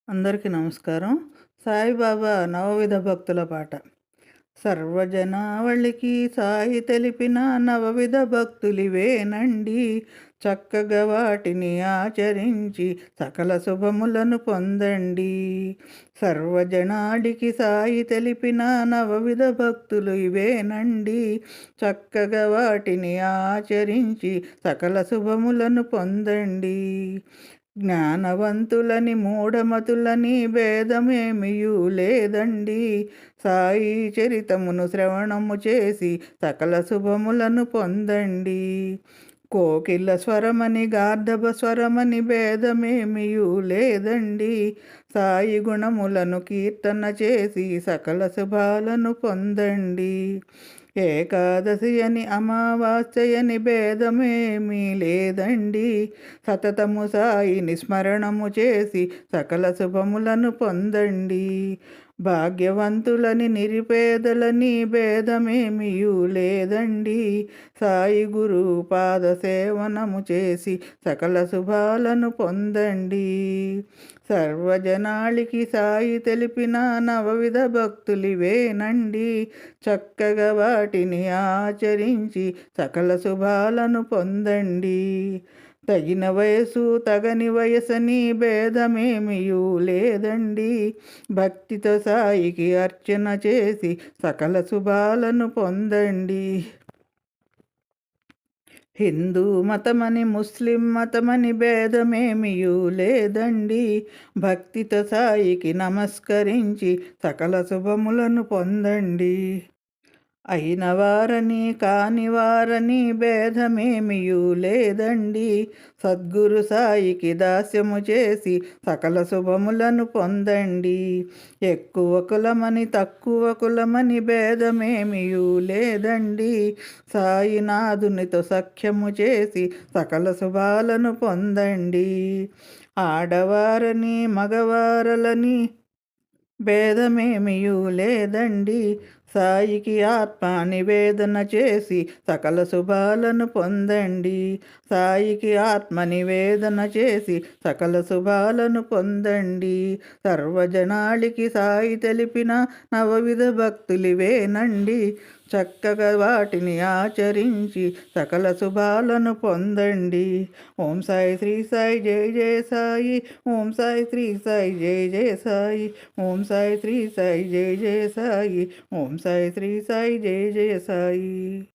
అందరికీ నమస్కారం. సాయిబాబా నవవిధ భక్తుల పాట. సర్వజనావళికి సాయి తెలిపిన నవవిధ భక్తులివేనండి. చక్కగా వాటిని ఆచరించి సకల శుభములను పొందండి. సర్వజనాడికి సాయి తెలిపిన నవవిధ భక్తులు ఇవేనండి. చక్కగా వాటిని ఆచరించి సకల శుభములను పొందండి. జ్ఞానవంతులని మూఢమతులని భేదమేమియూ లేదండి. సాయి చరితమును శ్రవణము చేసి సకల శుభములను పొందండి. కోకిల స్వరమని గార్ధబ స్వరమని భేదమేమియూ లేదండి. సాయి గుణములను కీర్తన చేసి సకల శుభాలను పొందండి. ఏకాదశి అని అమావాస్యని భేదమేమీ లేదండి. సతతము సాయిని స్మరణము చేసి సకల శుభములను పొందండి. భాగ్యవంతులని నిరుపేదలని భేదమేమియూ లేదండి. సాయి గురు పాద సేవనము చేసి సకల శుభాలను పొందండి. సర్వజనాళికి సాయి తెలిపిన నవవిధ భక్తులివేనండి. చక్కగా వాటిని ఆచరించి సకల శుభాలను పొందండి. తగిన వయసు తగని వయసని భేదమేమియూ లేదండి. భక్తితో సాయికి అర్చన చేసి సకల శుభాలను పొందండి. హిందూ మతమని ముస్లిం మతమని భేదమేమియూ లేదండి. భక్తితో సాయికి నమస్కరించి సకల శుభములను పొందండి. అయిన వారని కాని వారని భేదమేమియూ లేదండి. సద్గురు సాయికి దాస్యము చేసి సకల శుభములను పొందండి. ఎక్కువ కులమని తక్కువ కులమని భేదమేమియూ లేదండి. సాయినాథునితో సఖ్యము చేసి సకల శుభాలను పొందండి. ఆడవారని మగవారలని భేదమేమియూ లేదండి. సాయికి ఆత్మ నివేదన చేసి సకల శుభాలను పొందండి. సాయికి ఆత్మ నివేదన చేసి సకల శుభాలను పొందండి. సర్వజనాళికి సాయి తెలిపిన నవవిధ భక్తులివేనండి. చక్కగా వాటిని ఆచరించి సకల శుభాలను పొందండి. ఓం సాయి శ్రీ సాయి జయ జయ సాయి. ఓం సాయి శ్రీ సాయి జయ జయ సాయి. ఓం సాయి శ్రీ సాయి జయ జయ సాయి. ఓం సాయి శ్రీ సాయి జయ జయ సాయి.